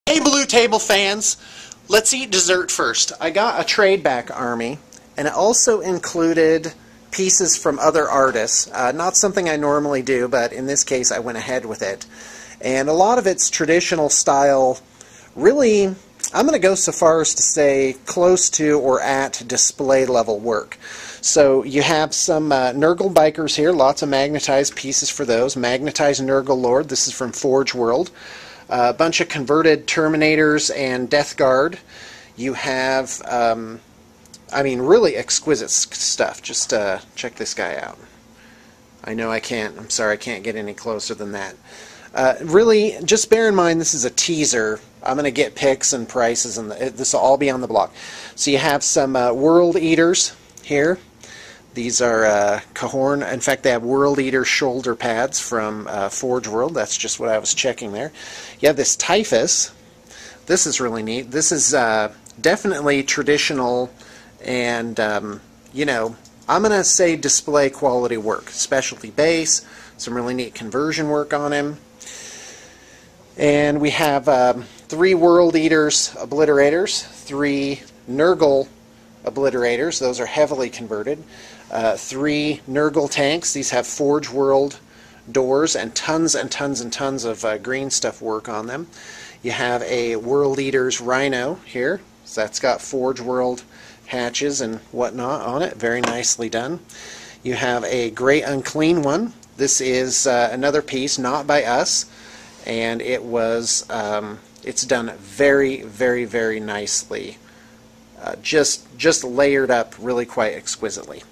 Hey Blue Table fans, let's eat dessert first. I got a trade back army, and it also included pieces from other artists. Not something I normally do, but in this case I went ahead with it. And a lot of it's traditional style, really, I'm going to go so far as to say close to or at display level work. So you have some Nurgle bikers here, lots of magnetized pieces for those. Magnetized Nurgle Lord, this is from Forge World. A bunch of converted Terminators and Death Guard. You have, I mean, really exquisite stuff. Just check this guy out. I know I can't, I'm sorry, I can't get any closer than that. Really, just bear in mind this is a teaser. I'm going to get pics and prices, and this will all be on the blog. So you have some World Eaters here. These are Cahorn. In fact, they have World Eater shoulder pads from Forge World. That's just what I was checking there. You have this Typhus. This is really neat. This is definitely traditional and, you know, I'm going to say display quality work. Specialty base, some really neat conversion work on him. And we have 3 World Eaters Obliterators, 3 Nurgle Obliterators. Those are heavily converted. 3 Nurgle tanks. These have Forge World doors and tons and tons and tons of green stuff work on them. You have a World Eater's Rhino here. So that's got Forge World hatches and whatnot on it. Very nicely done. You have a Great Unclean one. This is another piece, not by us, and it was it's done very, very, very nicely. Just layered up really quite exquisitely.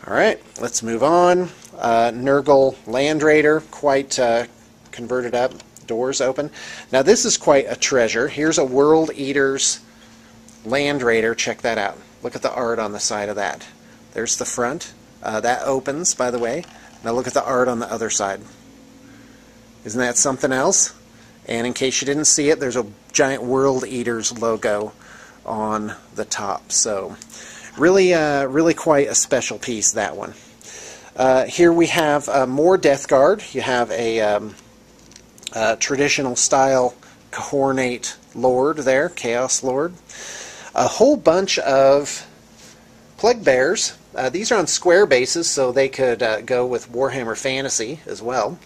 Alright, let's move on. Nurgle Land Raider, quite converted up, doors open. Now this is quite a treasure. Here's a World Eater's Land Raider, check that out. Look at the art on the side of that. There's the front. That opens, by the way. Now look at the art on the other side. Isn't that something else? And in case you didn't see it, there's a giant World Eater's logo on the top. So really, really quite a special piece, that one. Here we have more Death Guard. You have a traditional style Cohornate Lord there, Chaos Lord. A whole bunch of Plague Bears. These are on square bases, so they could go with Warhammer Fantasy as well.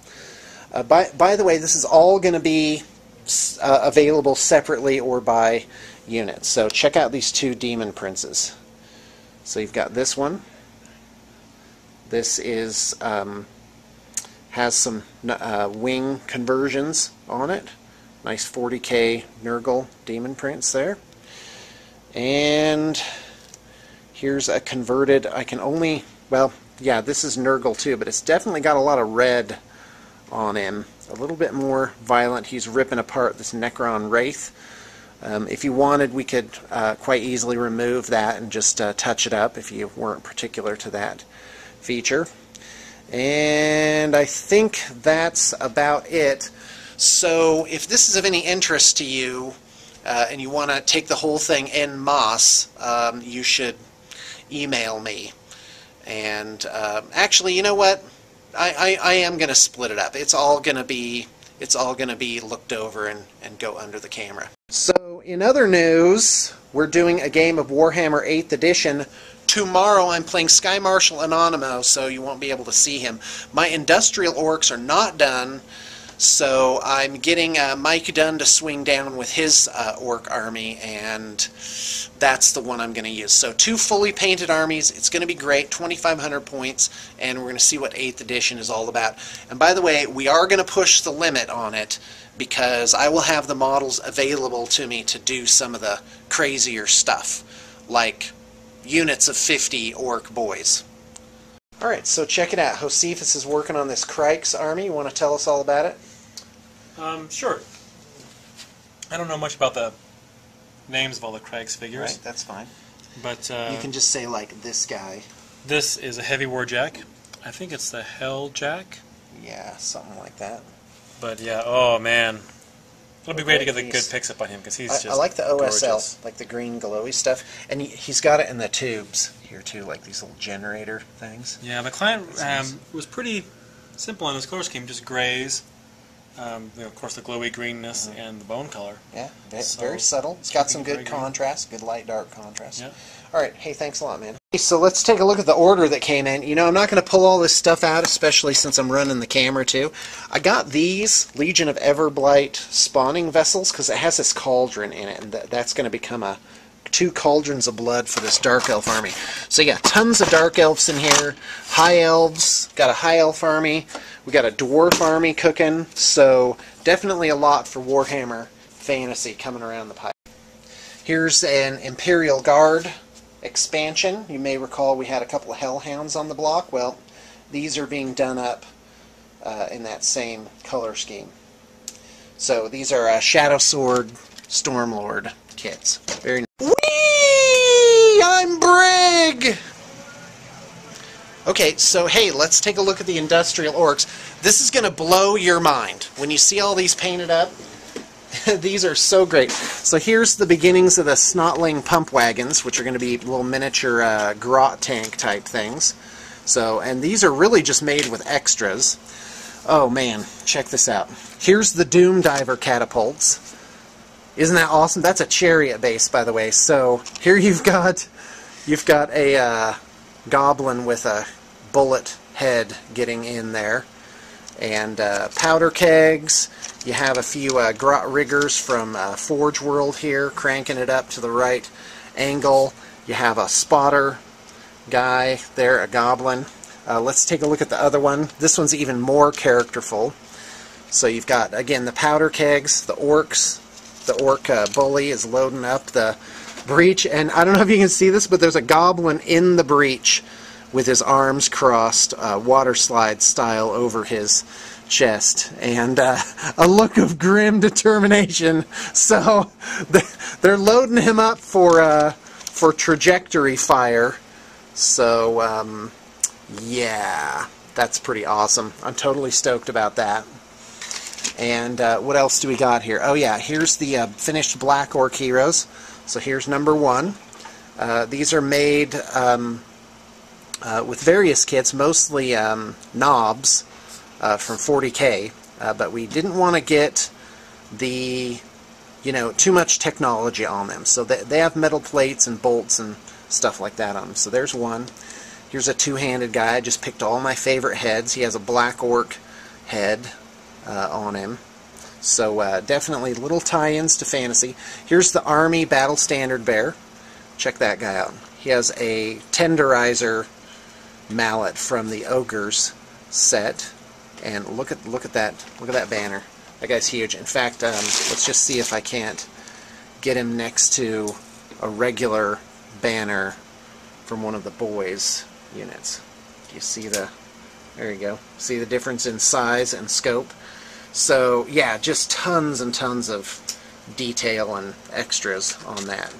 By the way, this is all going to be available separately or by units. So check out these 2 Demon Princes. So you've got this one. This is has some wing conversions on it. Nice 40k Nurgle Demon Prince there. And here's a converted, I can only, well, yeah, this is Nurgle too, but it's definitely got a lot of red on him. A little bit more violent. He's ripping apart this Necron Wraith. If you wanted, we could quite easily remove that and just touch it up if you weren't particular to that feature. And I think that's about it. So if this is of any interest to you, and you want to take the whole thing en masse, you should email me. And actually, you know what? I am going to split it up. It's all going to be looked over and go under the camera. So in other news, we're doing a game of Warhammer 8th Edition. Tomorrow I'm playing Sky Marshal Anonymous, so you won't be able to see him. My Industrial Orcs are not done. So I'm getting Mike Dunn to swing down with his orc army, and that's the one I'm going to use. So 2 fully painted armies. It's going to be great, 2,500 points, and we're going to see what 8th edition is all about. And by the way, we are going to push the limit on it because I will have the models available to me to do some of the crazier stuff, like units of 50 orc boys. Alright, so check it out. Josephus is working on this Crikes army. You want to tell us all about it? Sure. I don't know much about the names of all the Craigs figures. Right, that's fine. But you can just say, like, this guy. This is a Heavy War Jack. I think it's the Hell Jack. Yeah, something like that. But yeah, oh man. It'll be great to get the good pics up on him because he's just I like the OSL, gorgeous. like the green glowy stuff. And he's got it in the tubes here too, like these little generator things. Yeah, the client was pretty simple on his color scheme, just grays Of course, the glowy greenness and the bone color. Yeah, So, very subtle. It's got some good very green. contrast, good light-dark contrast. Yeah. All right, hey, thanks a lot, man. So let's take a look at the order that came in. You know, I'm not going to pull all this stuff out, especially since I'm running the camera too. I got these Legion of Everblight spawning vessels because it has this cauldron in it, and that's going to become 2 cauldrons of blood for this Dark Elf army. So yeah, tons of Dark Elves in here. High Elves, got a High Elf army. We got a Dwarf army cooking, so definitely a lot for Warhammer Fantasy coming around the pipe. Here's an Imperial Guard expansion. You may recall we had a couple of Hellhounds on the block. Well, these are being done up in that same color scheme. So these are Shadow Sword Stormlord kits. Very nice. Whee! I'm Brig! Okay, so hey, let's take a look at the Industrial Orcs. This is going to blow your mind. When you see all these painted up, these are so great. So here's the beginnings of the Snotling pump wagons, which are going to be little miniature grot tank type things. So, and these are really just made with extras. Oh man, check this out. Here's the Doom Diver catapults. Isn't that awesome? That's a chariot base, by the way. So here you've got a goblin with a bullet head getting in there, and powder kegs. You have a few grot riggers from Forge World here, cranking it up to the right angle. You have a spotter guy there, a goblin. Let's take a look at the other one. This one's even more characterful. So you've got, again, the powder kegs, the orcs. The orc bully is loading up the breach, and I don't know if you can see this, but there's a goblin in the breach with his arms crossed, water slide style over his chest, and a look of grim determination. So they're loading him up for trajectory fire. So yeah, that's pretty awesome. I'm totally stoked about that. And what else do we got here? Oh yeah, here's the finished Black Orc heroes. So here's number 1. These are made with various kits, mostly knobs from 40K, but we didn't want to get the, too much technology on them. So they have metal plates and bolts and stuff like that on them. So there's one. Here's a two-handed guy. I just picked all my favorite heads. He has a Black Orc head on him. So definitely little tie-ins to fantasy. Here's the Army Battle Standard Bear. Check that guy out. He has a tenderizer mallet from the Ogres set, and look at that banner. That guy's huge. In fact, let's just see if I can't get him next to a regular banner from one of the boys units. Do you see the? There you go. See the difference in size and scope? So yeah, just tons and tons of detail and extras on that.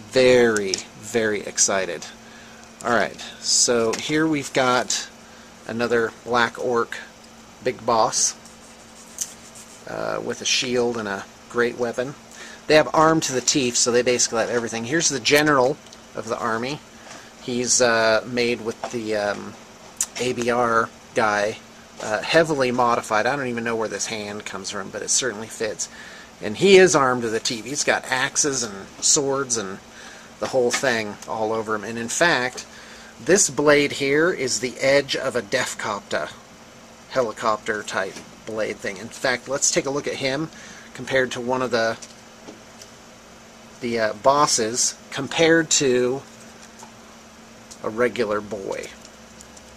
Very, very excited. Alright, so here we've got another Black Orc big boss with a shield and a great weapon. They have armed to the teeth, so they basically have everything. Here's the general of the army. He's made with the ABR guy, heavily modified. I don't even know where this hand comes from, but it certainly fits. And he is armed to the teeth. He's got axes and swords and the whole thing all over him. And in fact, this blade here is the edge of a Defcopter helicopter type blade thing. In fact, let's take a look at him compared to one of the bosses, compared to a regular boy.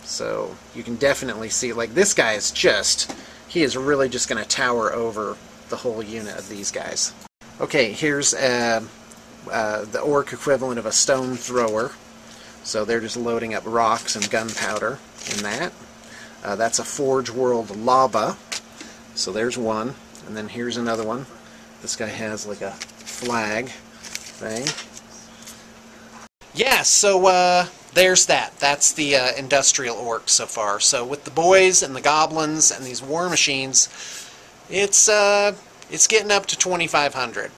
So you can definitely see, like, this guy is just, he is really just going to tower over the whole unit of these guys. Okay, here's the orc equivalent of a stone thrower. So they're just loading up rocks and gunpowder in that. That's a Forge World lava. So there's one. And then here's another one. This guy has like a flag thing. Yeah, so there's that. That's the industrial orc so far. So with the boys and the goblins and these war machines, it's getting up to 2,500.